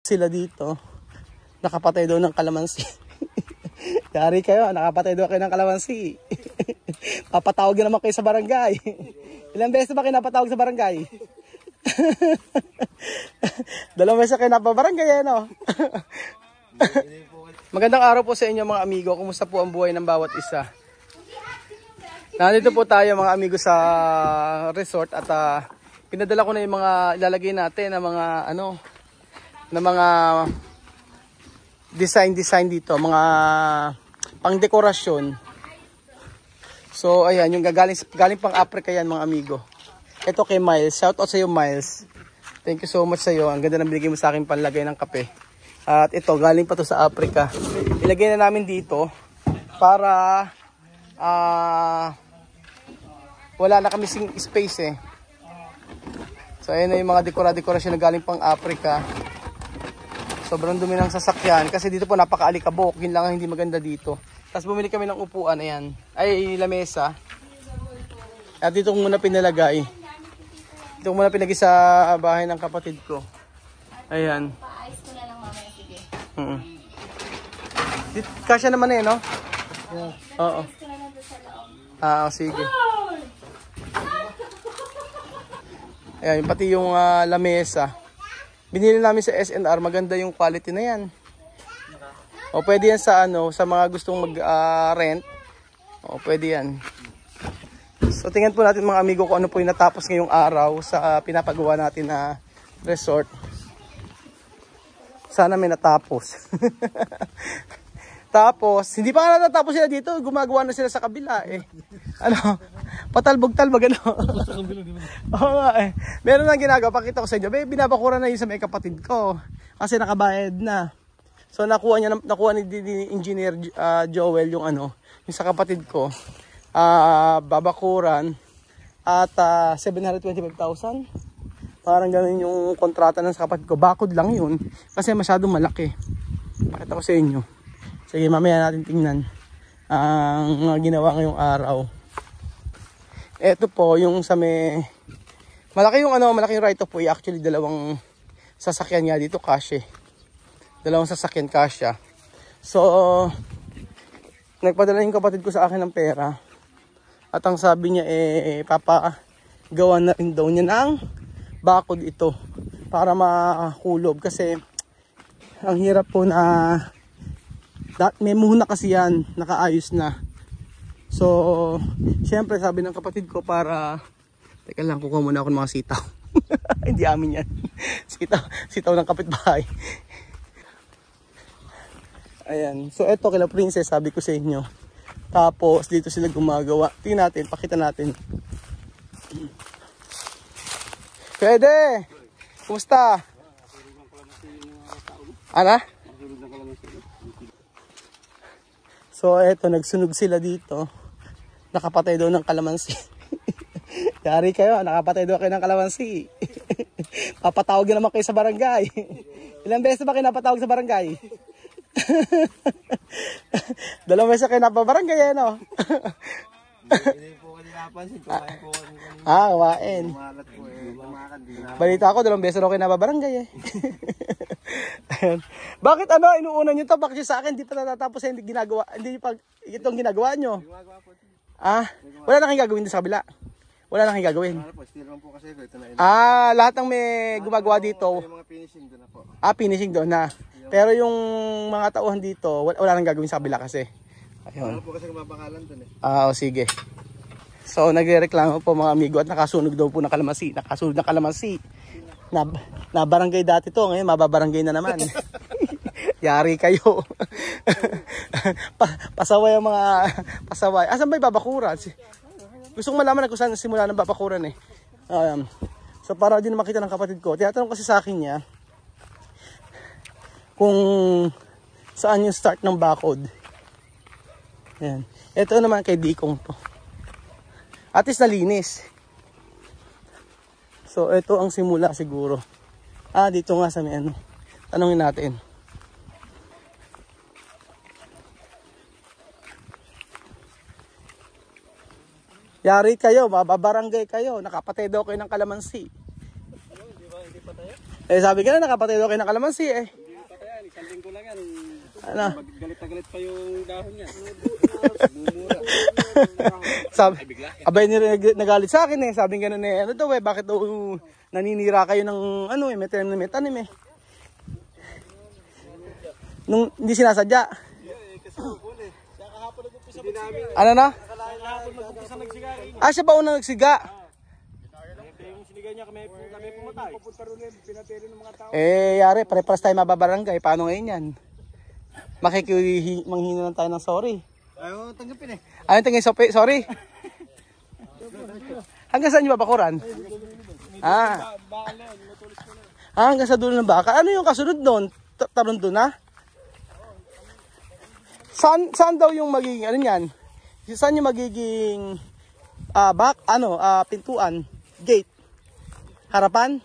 sila dito. Nakapatay daw ng kalamansi. Yari kayo, nakapatay daw kayo ng kalamansi. Papatawag naman kayo sa barangay. Ilang beses ba kayo napatawag sa barangay? 2 beses kayo napabarangay, no? Magandang araw po sa inyo mga amigo. Kumusta po ang buhay ng bawat isa? Nandito po tayo mga amigo sa resort at pinadala ko na yung mga ilalagay natin na mga na mga design dito, mga pang-dekorasyon. So ayan, yung galing pang Africa yan mga amigo. Ito kay Miles. Shout out sa iyo Miles. Thank you so much sa iyo. Ang ganda ng binigay mo sa akin panlagay ng kape. At ito galing pa to sa Africa. Ilagay na namin dito para wala na kami space eh. So ayan na yung mga dekorasyon na galing pang Africa. Sobrang dumi ng sasakyan kasi dito po napaka-alikabok. Yun lang ang hindi maganda dito. Tapos bumili kami ng upuan, ayan. Ay, lamesa. At dito ko muna pinalagay. Dito ko muna pinagay sa bahay ng kapatid ko. Ayan. Paayos ko na lang mamaya, sige. Kasya naman eh, no? Yeah. Oo. Paayos ko na lang doon sa loob. Sige. Ayan, pati yung lamesa. Binili namin sa SNR, maganda yung quality na yan. O pwede yan sa sa mga gustong mag-rent. O pwede yan. So tingnan po natin mga amigo kung ano po yung natapos ngayong araw sa pinapagawa natin na resort. Sana may natapos. Tapos, hindi pa nga natatapos sila dito, gumagawa na sila sa kabila eh. Patalbog-talbog Oo nga eh. Meron na ginagawa, pakita ko sa inyo. Binabakura na yun sa may kapatid ko. Kasi nakabayad na. So nakuha ni Engineer Joel yung yung sa kapatid ko. Babakuran at 725,000. Parang ganoon yung kontrata ng sa kapatid ko. Bakod lang yun kasi masyadong malaki. Pakita ko sa inyo. Sige, mamaya natin tingnan ang mga ginawa ngayong araw. Ito po yung sa may malaki yung malaki yung right of way. Actually dalawang sasakyan nga dito kasya. Dalawang sasakyan kasya. So nagpadala yung kapatid ko sa akin ng pera. At ang sabi niya papagawa na rin daw niya ng bakod ito para makulob kasi ang hirap po na may muna kasi yan, nakaayos na. So syempre sabi ng kapatid ko para teka lang, kukuha muna ako ng mga sitaw. Hindi amin yan. Sitaw ng kapitbahay. Ayan, so eto kila Princess sabi ko sa inyo. Tapos dito sila gumagawa. Tingnan natin, pakita natin. Pwede! Kumusta? So eto, nagsunog sila dito. Nakapatay daw ng kalamansi. Yari kayo, nakapatay daw kayo ng kalamansi. Papatawag naman kayo sa barangay. Ilang beses ba kayo napatawag sa barangay? 2 beses kayo napabarangay, no? Hindi po kanina napansin, kumain po kanina. Kumain. Kumalat po Balita ko, 2 beses raw kayo napabarangay Bakit inuuna nyo to? Bakit sa akin di pa natatapos hindi ginagawa, hindi pa itong ginagawa nyo? Wala na kayong gagawin sa kabila? Wala na kayong gagawin? Po kasi ito na lahat ng may gumagawa dito. Yung mga finishing doon na po. Finishing doon na. Pero yung mga tauhan dito, wala nang gagawin sa kabila kasi. Ayun. Wala po kasi mapakalan doon eh. Sige. So nagrereklamo po mga amigo at nakasunog daw po ng kalamansi. Nakasunog ng kalamansi. Na barangay dati to, ngayon mababarangay na naman. Yari kayo. Pasaway ang mga pasaway. Asan ba yung babakuran? Gusto kong malaman kung saan simula ng babakuran eh. So para din makita ng kapatid ko, tinatanong kasi sa akin niya kung saan yung start ng bakod. Ayan. Ito naman kay Dikong to. At least nalinis. So ito ang simula siguro. Dito nga sa may tanongin natin. Yari kayo, mababarangay kayo. Nakapatay daw kayo ng kalamansi. Hindi pa tayo? Eh sabi ka na, nakapatay daw kayo ng kalamansi eh. Isang linggo lang yan. Ano? Galit na galit pa yung dahon niya. Sabi, abay nagalit sa akin eh. Sabi ganun eh, ano daw eh, bakit daw naninira kayo ng ano eh, may tanim na may tanim eh. Nung hindi sinasadya. Ano na? Ah, siya ba unang nagsiga? Eh, yari, pare-paras tayo mababarangay. Paano ngayon yan? Manghingi lang tayo ng sorry. Ayaw tanggapin eh. Ayaw tanggapin, sorry. Hanggang saan nyo babakuran? Ah. Hanggang sa dulo ng baka. Ano yung kasunod doon? Taron doon ha? Saan daw yung magiging, ano yan? Saan yung magiging, pintuan? Gate? Harapan?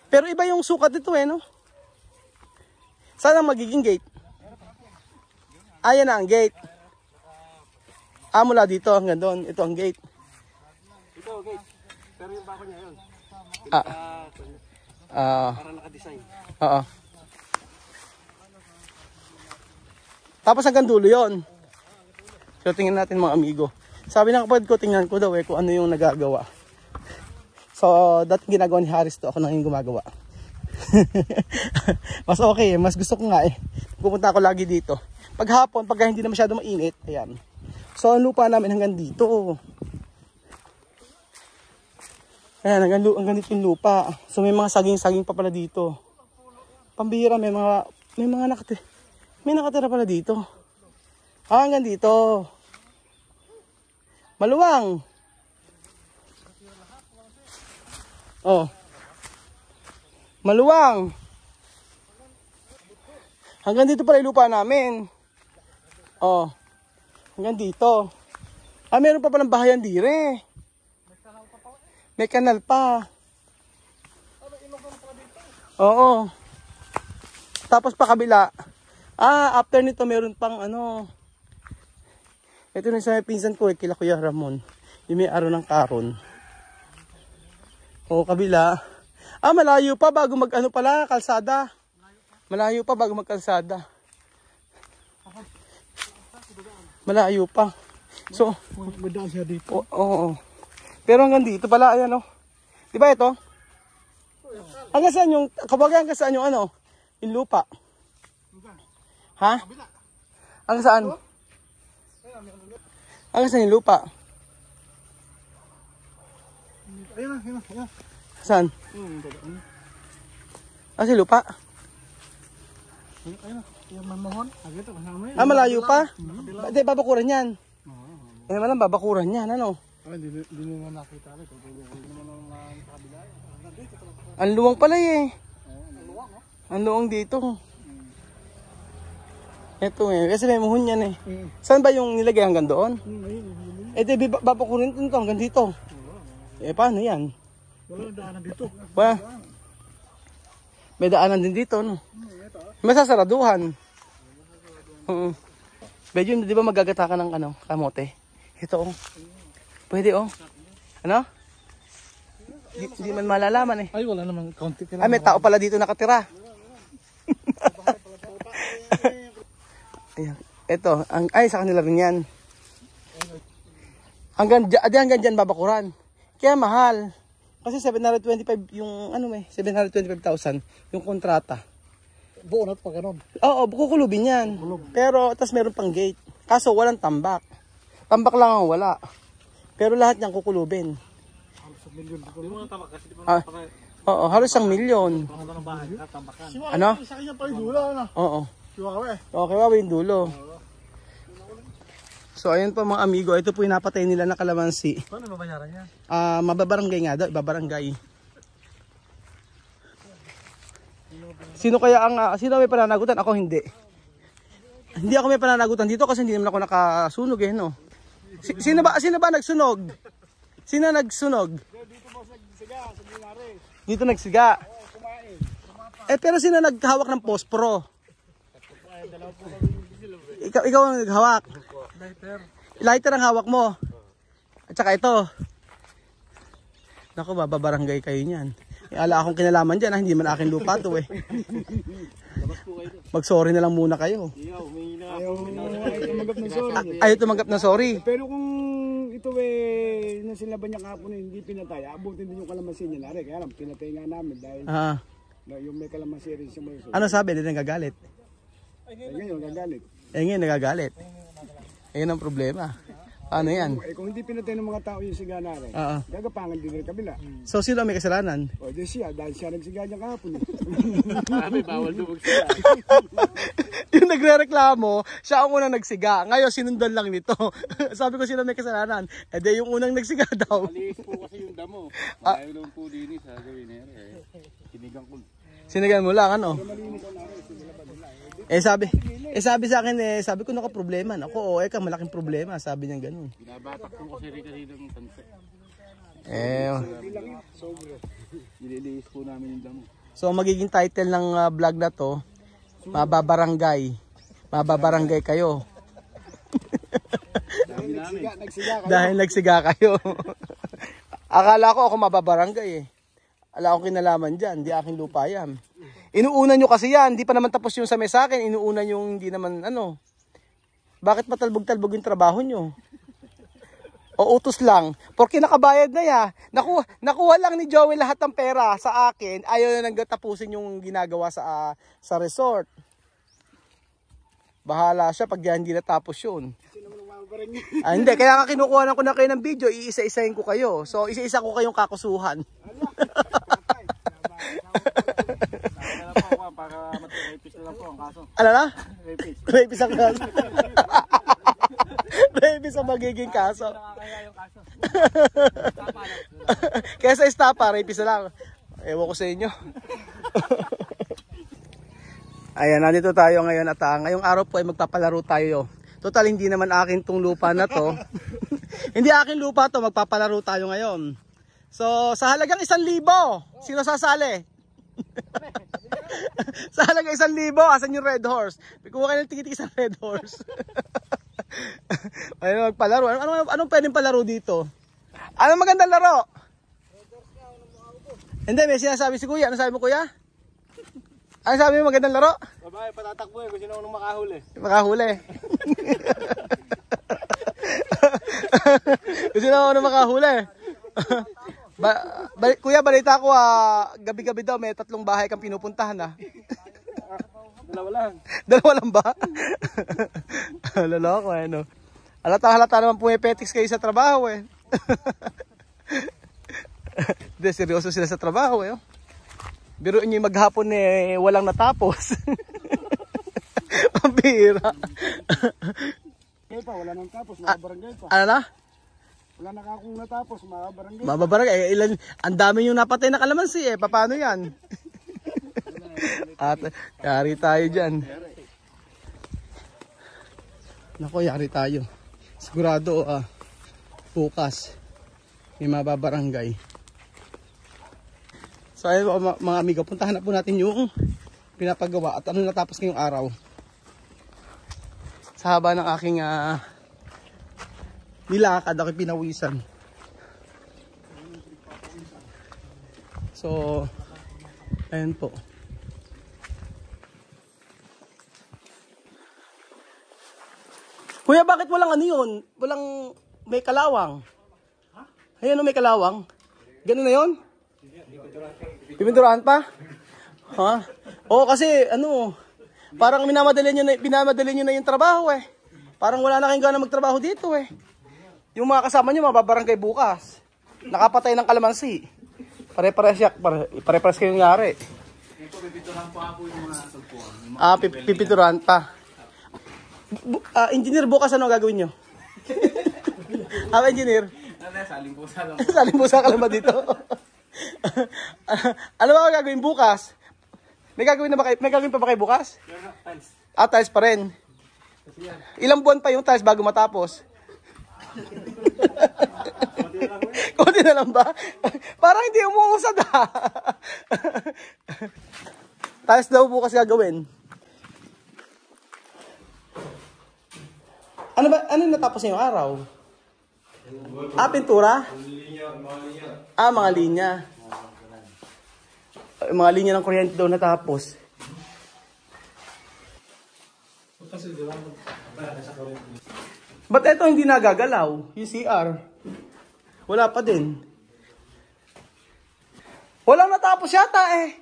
Pero iba yung sukat dito eh, no? Saan ang magiging gate? Ayan na ang gate. Mula dito hanggang doon. Ito ang gate. Ito, gate. Pero yung bako niya yun. Para naka-design. Oo. Tapos hanggang dulo yun. So tingnan natin mga amigo. Sabi ng kapatid ko, tingnan ko daw eh kung ano yung nagagawa. So dating ginagawa ni Haris to, ako nang yung gumagawa. Mas okay eh, mas gusto ko nga eh. Pupunta ako lagi dito. Paghapon, pag hindi na masyado mainit, ayan. So ang lupa namin hanggang dito. Ayan, hanggang dito yung lupa. So may mga saging-saging pa pala dito. Pambihira, may mga nakatira. May nakatira pala dito. Hanggang dito. Maluwang. Oh. Maluwang. Hanggang dito pala yung lupa namin. Oh. Hanggang dito. Meron pa palang bahayan dire. May kanal pa. Oo. Tapos pa kabila. After nito meron pang ano. Ito na sa pinsan ko kila Kuya Ramon. Yung may araw ng karon. O kabila. Malayo pa bago mag-ano pala, kalsada. Malayo pa bago magkalsada. Malayo pa. So, Magdaan siya dito. Oo. Pero hanggang dito pala, ayan o. Diba ito? Hanggang saan yung, kapag hanggang saan yung ano? Yung lupa. Ha? Hanggang saan? Hanggang saan yung lupa? Ayun. Saan? Kasi lupa? Ayun. Yung mamohon. Agito kasama yun. Malayo pa? Hindi, babakuran yan. Malang babakuran yan, ano? Hindi na nakita rin. Ang luwang pala eh. Ang luwang dito. Ito eh, kasi may muhon yan eh. Saan ba yung nilagay hanggang doon? Di babakurin ito hanggang dito. Paano yan? Wala daanan dito. Wala. May daanan din dito, no? May sasaraduhan. Medyo, di ba magagata ka ng ano, kamote? Ito, oh. Pwede, oh. Ano? Di man malalaman, eh. Ay, wala namang kaunti. May tao pala dito nakatira. Ayan. Ito, sa kanila rin yan. Hanggang dyan babakuran. Kaya mahal. Kasi 725 yung, 725,000 yung kontrata. Buo na pa ganun. Oo, kukulubin yan. Pero, tas meron pang gate. Kaso, walang tambak. Tambak lang ang wala. Pero lahat niyang kukulubin. Halos 1 milyon. Ano? Sa kanya pa yung dulo, ano? Oo. Siwawe. Okay, wawa yung dulo. So, ayun po mga amigo. Ito po yung napatay nila na kalamansi. Paano mabayaran niya? Mababarangay nga daw. Ibabarangay. Sino may pananagutan? Ako hindi. Hindi ako may pananagutan dito kasi hindi naman ako nakasunog eh, no? Sino ba nagsunog? Sino nagsunog? Dito nagsiga. Pero sino naghawak ng pospro? Ikaw ang naghawak. Lighter ang hawak mo. At saka ito. Naku, bababarangay kayo niyan. Ala akong kinalaman dyan, hindi man akin lupa to eh. Mag-sorry na lang muna kayo. Ayaw tumanggap ng sorry. Ayaw tumanggap na sorry. Pero kung ito eh, nung sinaban niya kahapon hindi pinatay, abutin din yung kalamansi niya. Nari, kaya lang, pinatay nga namin dahil yung may kalamansi rin siya may sorry. Ano sabi? Hindi nagagalit. Ngayon, nagagalit. Ngayon nagagalit. Ayun ang problema. Paano yan? Kung hindi pinatay ng mga tao yung siga na rin, gagapangan din rin kabila. So sino may kasalanan? O di siya, dahil siya nagsiga niya kahapon. Sabi, bawal dumog sila. Yung nagre-reklamo, siya ang unang nagsiga. Ngayon, sinundan lang nito. Sabi ko sino may kasalanan. Eh di yung unang nagsiga daw. Alis po kasi yung damo. Ayaw naman po din sa gawin eh. Sinigang ko. Sinigan mo lang, ano? Sabi sa akin, sabi ko naka problema. Ako, ka malaking problema. Sabi niya ganun. Binabatak ko kasi rin ng tanse. Nililiis po namin yung damo. So, magiging title ng vlog na to, Mababarangay. Mababarangay kayo. Dahil nagsiga kayo. Akala ko ako mababarangay eh. Ala akong kinalaman dyan, di aking lupa yan. Inuunan nyo kasi yan, di pa naman tapos yung sa sa akin, inuunan yung hindi naman ano. Bakit matalbog-talbog yung trabaho nyo? O utos lang, porque nakabayad na ya. Nakuha lang ni Joey lahat ng pera sa akin, ayaw na nang tapusin yung ginagawa sa resort. Bahala siya pag hindi natapos yun. Hindi, kaya nga kinukuha ko na kayo ng video, iisa-isahin ko kayo. So, isa-isa ko kayong kakusuhan. Para rapist na lang po ang kaso. Ano na? Rapist. Rapist ang kaso. Rapist ang magiging kaso. Nakakaya yung kaso. Kaya sa estapa, rapist na lang. Ewan ko sa inyo. Ayan, nandito tayo ngayon at ngayong araw po ay magpapalaro tayo. Total, hindi naman akin tong lupa na to. Hindi akin lupa to, magpapalaro tayo ngayon. So, sa halagang 1,000, sino sasali? Sa halagang 1,000, asan yung red horse? Kuha kayo ng tikitik sa red horse. Ayun, magpalaro. Anong pwedeng palaro dito? Anong magandang laro? Hindi, may sinasabi si Kuya. Ano sabi mo, Kuya? Ano sabi mo, magandang laro? Babae, patatakbo eh. Kung sino unang makahuli. Makahuli. Kung sino unang makahuli. Kuya, balita ko gabi-gabi daw may 3 bahay kang pinupuntahan Dalawa lang. Dalawa lang ba? Loloko no. Halata naman pumipetiks kayo sa trabaho eh. Hindi, seryoso sila sa trabaho eh. Biruin nyo yung maghapon walang natapos. Ang bihira. Kaya pa, wala nang tapos, mga barangay pa. Ano na? Wala na kakong natapos, mga barangay. Mababarangay, ang dami yung napatay na kalamansi eh. Paano yan? At yari tayo dyan. Nako, yari tayo. Sigurado bukas may mababarangay. So ayun mga amigo, puntahan na po natin yung pinapagawa at ano natapos ngayong araw. Sa haba ng aking nilakad, aking pinawisan. So ayun po. Kuya, bakit walang ano yun? Walang may kalawang? Ayan o, may kalawang. Ganun na yun? Pipinturahan pa? Ha? Oo, kasi ano, parang pinamadali nyo na yung trabaho eh. Parang wala na kayong gana magtrabaho dito eh. Yung mga kasama nyo mababarangay bukas. Nakapatay ng kalamansi. Pare-pares kayong yari. Pipinturahan pa po yung mga tagpuan. Pipinturahan pa. Engineer, bukas ano gagawin nyo? Engineer? Salimpusa lang. Salimpusa ka lang ba dito? Ano ba gagawin bukas? May gagawin pa ba kayo bukas? Tiles. Tiles pa rin. Ilang buwan pa yung tiles bago matapos? Kunti na lang ba? Parang hindi umuusad Tiles daw bukas gagawin. Ano natapos niyo yung araw? Pintura? Mga linya. Mga linya. mga linya ng kuryente daw natapos. Ba't ito hindi nagagalaw? Yung CR. Wala pa din. Walang natapos yata eh.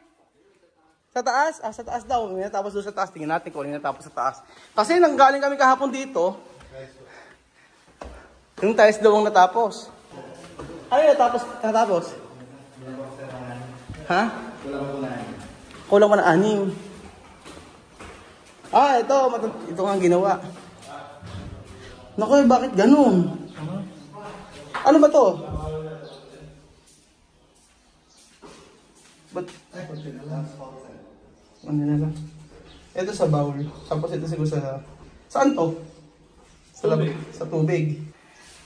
Sa taas? Sa taas daw. May natapos doon sa taas. Tingnan natin kung ano natapos sa taas. Kasi nanggaling kami kahapon dito. Yung tiles daw ang natapos. Ano yung natapos? Ha? Kulang pa na 6. Ito nga ang ginawa. Naku, bakit ganun? Ano ba to? Ba't? Ano na lang? Ito sa bowl. Tapos ito siguro sa... Saan to? Sa tubig. Sa tubig.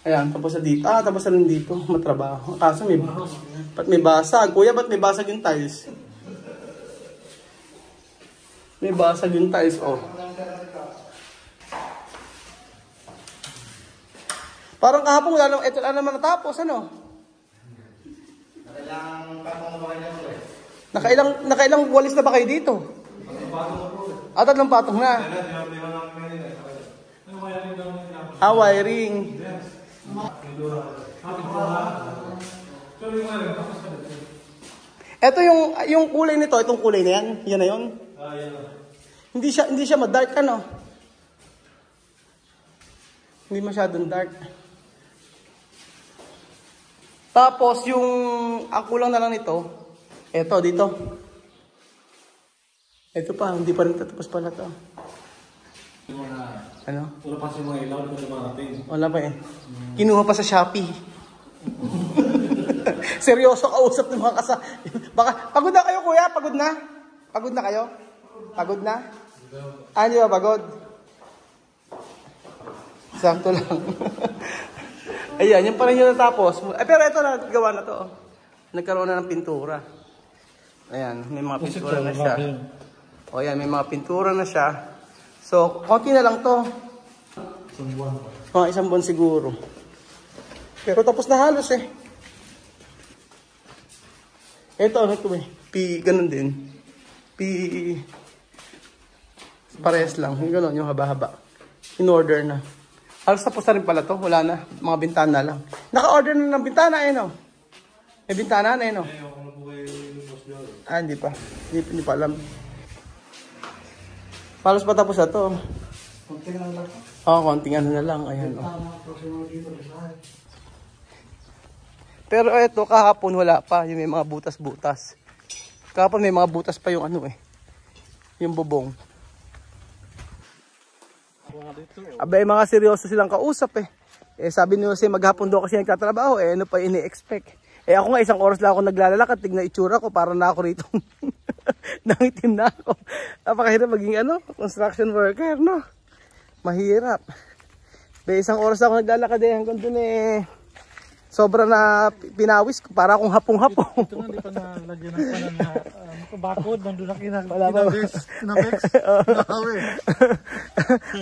Ayan, tapos na dito. Tapos na rin dito. Matrabaho. Kaso ba't may basag? Kuya, ba't may basag yung tiles? May basag yung tiles, oh. Parang kahapon, ito lang naman natapos, ano? Nakailang walis na ba kayo dito? Tatlong patong na. Wiring. Ito yung kulay nito, itong kulay na yan. Yan na yun. Hindi siya ma-dark, ano? Hindi masyadong dark. Tapos ang kulang na lang nito, eto dito. Ito pa, hindi pa rin tatapos pala to. Ano? Wala pa si mga ilaw, hindi pa natin. Wala pa eh. Kinuha pa sa Shopee. Seryoso kausap ng mga Baka, pagod na kayo kuya? Pagod na? Pagod na kayo? Pagod na? Hindi ba pagod? Sakto lang. Ayan, yung parang yun natapos. Pero ito na, gawa na to. Oh. Nagkaroon na ng pintura. Ayan, may mga pintura na siya. O ayan, may mga pintura na siya. So, konti na lang to. Mga 1 buwan siguro. Pero tapos na halos eh. Ito, ano ito eh. Ganun din. Pares lang. Yung ganun, yung haba-haba. In order na. Halos tapos na rin pala to. Wala na. Mga bintana lang. Naka-order na ng bintana eh, no? May bintana na eh, no? Hindi pa. Hindi pa alam. Halos pa tapos na to. Konting ano lang. Konting ano na lang. Ayan, oh. Pero eto, kahapon wala pa. Yung may mga butas-butas. Kahapon may mga butas pa yung ano eh. Yung bubong. Abay, mga seryoso silang kausap eh. Sabi niyo kasi maghapon daw kasi nagtatrabaho eh. Ano pa ini-expect? Ako nga 1 oras lang ako naglalakad. Tignan itsura ko para na ako rito. Nangitim na ako. Napakahirap maging construction worker, no? Mahirap. 1 oras ako naglalakad eh. Hanggang dun eh. Sobra na pinawis ko. Para akong hapong-hapong. Ito nga, hindi pa nalagyan ng panan na bakod. Nandun na kinabex.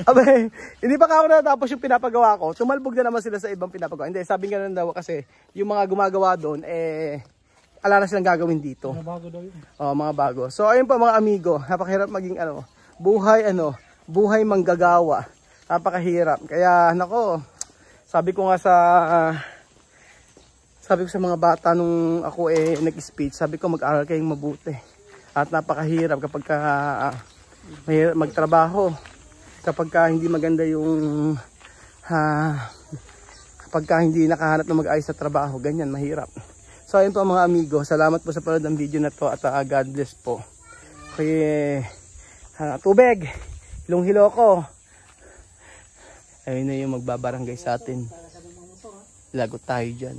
Abay, hindi pa ako natapos yung pinapagawa ko. Tumalbog na naman sila sa ibang pinapagawa. Hindi, sabi nga daw kasi yung mga gumagawa doon, ala na silang gagawin dito. Mga bago daw yun. Mga bago. So, ayun pa mga amigo. Napakahirap maging buhay manggagawa. Napakahirap. Kaya, nako, sabi ko sa mga bata nung ako nag-speech, sabi ko mag-aral kayong mabuti. At napakahirap kapag magtrabaho. Kapag hindi maganda yung kapag hindi nakahanap ng mag-ayos sa trabaho, ganyan, mahirap. So ayun po mga amigo, salamat po sa panood ng video na to at God bless po. Kaya tubig, hilong-hilo ko. Ayun na yung magbabarangay sa atin. Lagot tayo dyan.